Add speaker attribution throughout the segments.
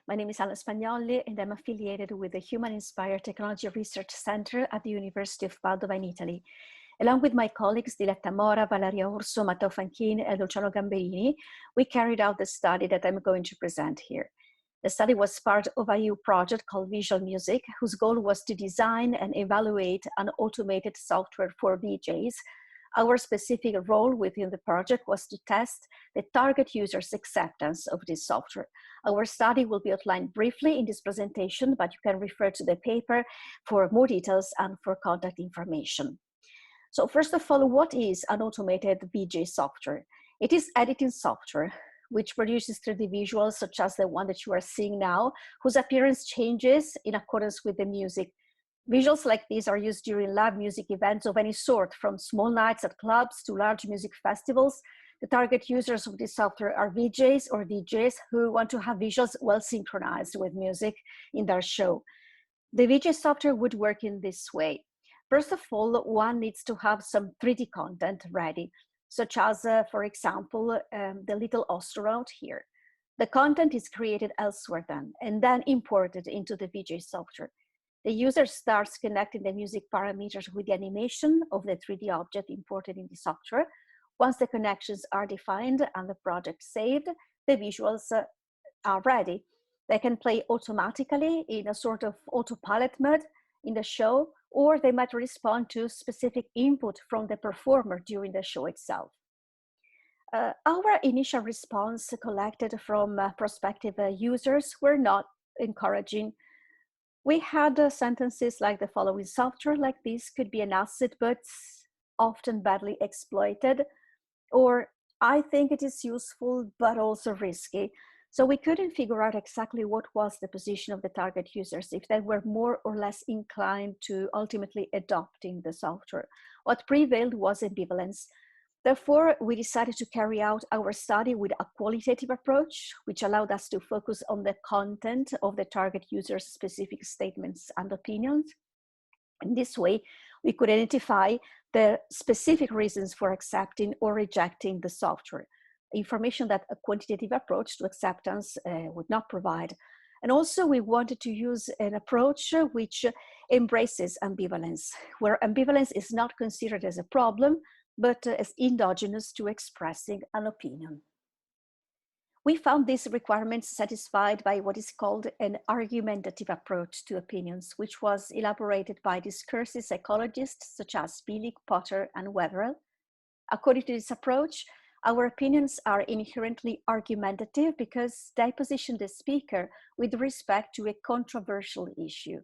Speaker 1: My name is Anna Spagnoli, and I'm affiliated with the Human Inspired Technology Research Center at the University of Padova in Italy. Along with my colleagues Diletta Mora, Valeria Urso, Matteo Fanchin, and Luciano Gamberini, we carried out the study that I'm going to present here. The study was part of a EU project called Visual Music, whose goal was to design and evaluate an automated software for VJs. Our specific role within the project was to test the target user's acceptance of this software. Our study will be outlined briefly in this presentation, but you can refer to the paper for more details and for contact information. So first of all, what is an automated VJ software? It is editing software which produces 3D visuals such as the one that you are seeing now, whose appearance changes in accordance with the music. Visuals like these are used during live music events of any sort, from small nights at clubs to large music festivals. The target users of this software are VJs or DJs who want to have visuals well synchronized with music in their show. The VJ software would work in this way. First of all, one needs to have some 3D content ready, such as, for example, the little astronaut here. The content is created elsewhere then, and then imported into the VJ software. The user starts connecting the music parameters with the animation of the 3D object imported in the software. Once the connections are defined and the project saved, the visuals are ready. They can play automatically in a sort of autopilot mode in the show, or they might respond to specific input from the performer during the show itself. Our initial response collected from prospective users were not encouraging. We had sentences like the following: software like this could be an asset, but often badly exploited, or I think it is useful, but also risky. So we couldn't figure out exactly what was the position of the target users, if they were more or less inclined to ultimately adopting the software. What prevailed was ambivalence. Therefore, we decided to carry out our study with a qualitative approach, which allowed us to focus on the content of the target user's specific statements and opinions. In this way, we could identify the specific reasons for accepting or rejecting the software, information that a quantitative approach to acceptance would not provide. And also, we wanted to use an approach which embraces ambivalence, where ambivalence is not considered as a problem, but as endogenous to expressing an opinion. We found these requirements satisfied by what is called an argumentative approach to opinions, which was elaborated by discursive psychologists such as Billig, Potter, and Wetherell. According to this approach, our opinions are inherently argumentative because they position the speaker with respect to a controversial issue.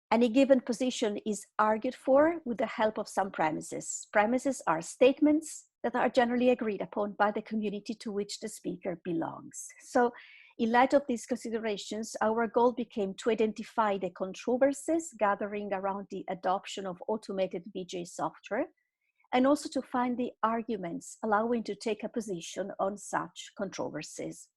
Speaker 1: Any given position is argued for with the help of some premises. Premises are statements that are generally agreed upon by the community to which the speaker belongs. So, in light of these considerations, our goal became to identify the controversies gathering around the adoption of automated VJ software, and also to find the arguments allowing to take a position on such controversies.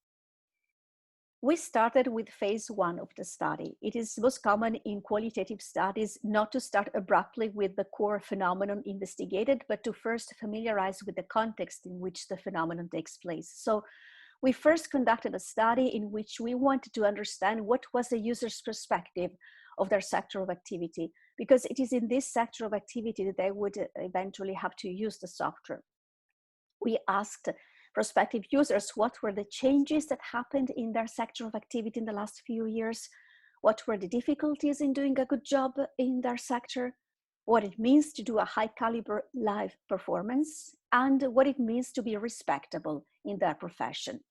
Speaker 1: We started with phase 1 of the study. It is most common in qualitative studies not to start abruptly with the core phenomenon investigated, but to first familiarize with the context in which the phenomenon takes place. So we first conducted a study in which we wanted to understand what was the user's perspective of their sector of activity, because it is in this sector of activity that they would eventually have to use the software. We asked prospective users what were the changes that happened in their sector of activity in the last few years, what were the difficulties in doing a good job in their sector, what it means to do a high caliber live performance, and what it means to be respectable in their profession.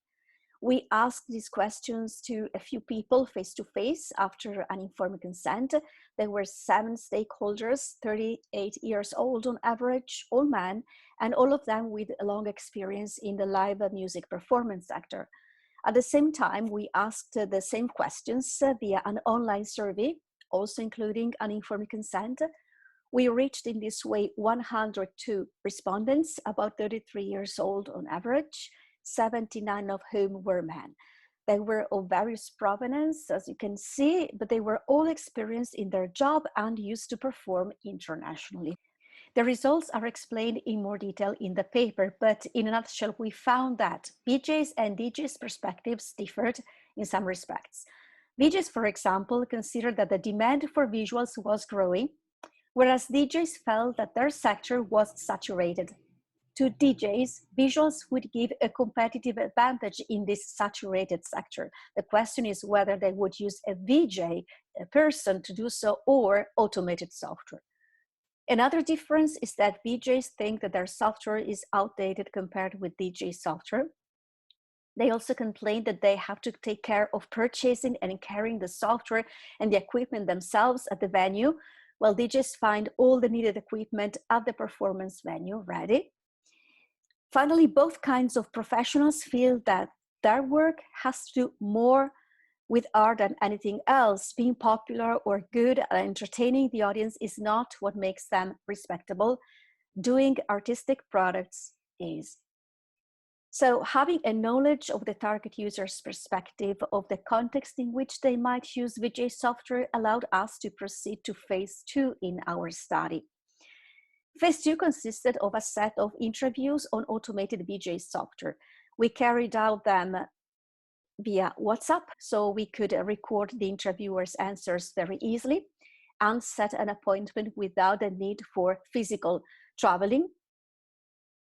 Speaker 1: We asked these questions to a few people face-to-face after an informed consent. There were 7 stakeholders, 38 years old on average, all men, and all of them with a long experience in the live music performance sector. At the same time, we asked the same questions via an online survey, also including an informed consent. We reached in this way 102 respondents, about 33 years old on average, 79 of whom were men. They were of various provenance, as you can see, but they were all experienced in their job and used to perform internationally. The results are explained in more detail in the paper, but in a nutshell, we found that VJs and DJs perspectives differed in some respects. VJs, for example, considered that the demand for visuals was growing, whereas DJs felt that their sector was saturated. To DJs, visuals would give a competitive advantage in this saturated sector. The question is whether they would use a VJ, a person, to do so, or automated software. Another difference is that VJs think that their software is outdated compared with DJ software. They also complain that they have to take care of purchasing and carrying the software and the equipment themselves at the venue, while DJs find all the needed equipment at the performance venue ready. Finally, both kinds of professionals feel that their work has to do more with art than anything else. Being popular or good at entertaining the audience is not what makes them respectable. Doing artistic products is. So having a knowledge of the target user's perspective of the context in which they might use VJ software allowed us to proceed to phase 2 in our study. Phase 2 consisted of a set of interviews on automated VJ software. We carried out them via WhatsApp, so we could record the interviewer's answers very easily and set an appointment without the need for physical traveling.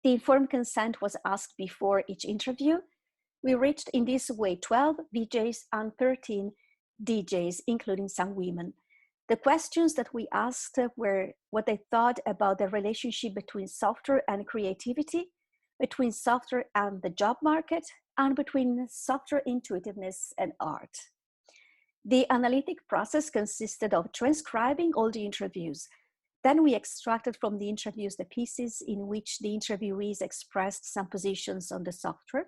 Speaker 1: The informed consent was asked before each interview. We reached in this way 12 VJs and 13 DJs, including some women. The questions that we asked were what they thought about the relationship between software and creativity, between software and the job market, and between software intuitiveness and art. The analytic process consisted of transcribing all the interviews. Then we extracted from the interviews the pieces in which the interviewees expressed some positions on the software.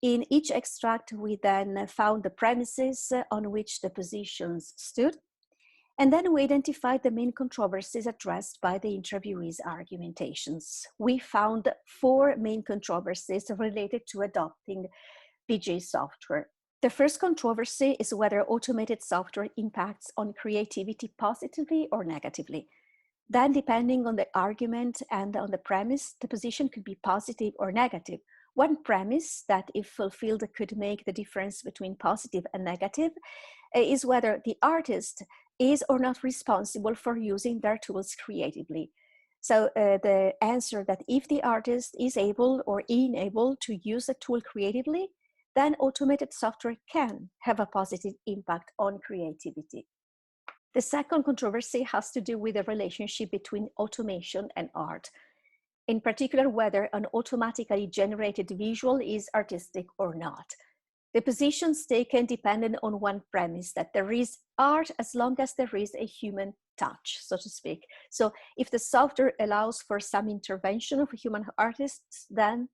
Speaker 1: In each extract, we then found the premises on which the positions stood. And then we identified the main controversies addressed by the interviewees' argumentations. We found 4 main controversies related to adopting VJ software. The first controversy is whether automated software impacts on creativity positively or negatively. Then, depending on the argument and on the premise, the position could be positive or negative. One premise that, if fulfilled, could make the difference between positive and negative is whether the artist is or not responsible for using their tools creatively. So the answer that if the artist is able or unable to use a tool creatively, then automated software can have a positive impact on creativity. The second controversy has to do with the relationship between automation and art. In particular, whether an automatically generated visual is artistic or not. The positions taken depended on one premise, that there is art as long as there is a human touch, so to speak. So if the software allows for some intervention of human artists, then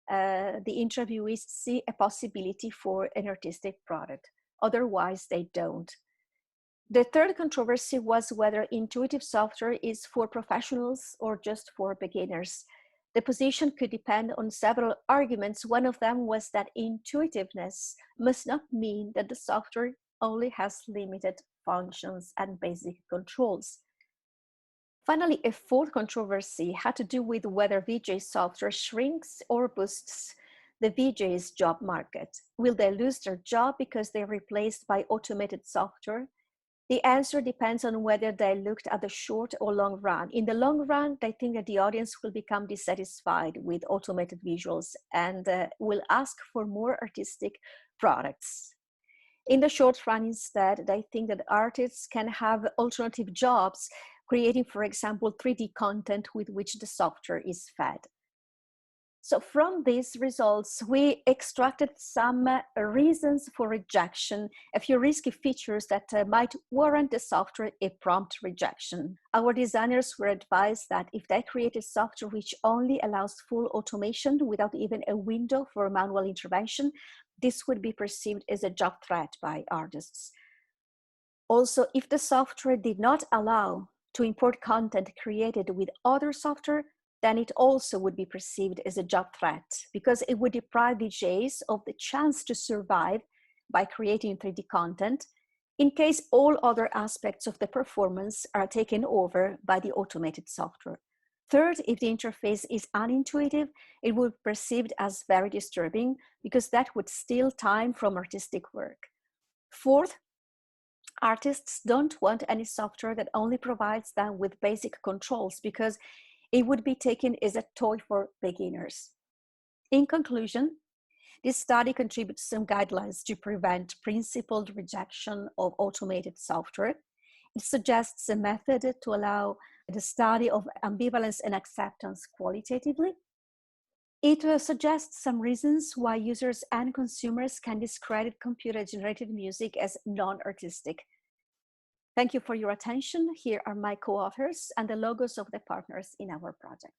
Speaker 1: the interviewees see a possibility for an artistic product. Otherwise, they don't. The third controversy was whether intuitive software is for professionals or just for beginners. The position could depend on several arguments. One of them was that intuitiveness must not mean that the software only has limited functions and basic controls. Finally, a fourth controversy had to do with whether VJ software shrinks or boosts the VJ's job market. Will they lose their job because they're replaced by automated software? The answer depends on whether they looked at the short or long run. In the long run, they think that the audience will become dissatisfied with automated visuals and will ask for more artistic products. In the short run, instead, they think that artists can have alternative jobs, creating, for example, 3D content with which the software is fed. So from these results, we extracted some reasons for rejection, a few risky features that might warrant the software a prompt rejection. Our designers were advised that if they created software which only allows full automation without even a window for manual intervention, this would be perceived as a job threat by artists. Also, if the software did not allow to import content created with other software, then it also would be perceived as a job threat because it would deprive DJs of the chance to survive by creating 3D content in case all other aspects of the performance are taken over by the automated software. Third, if the interface is unintuitive, it will be perceived as very disturbing because that would steal time from artistic work. Fourth, artists don't want any software that only provides them with basic controls because it would be taken as a toy for beginners. In conclusion, this study contributes some guidelines to prevent principled rejection of automated software. It suggests a method to allow the study of ambivalence and acceptance qualitatively. It suggests some reasons why users and consumers can discredit computer-generated music as non-artistic. Thank you for your attention. Here are my co-authors and the logos of the partners in our project.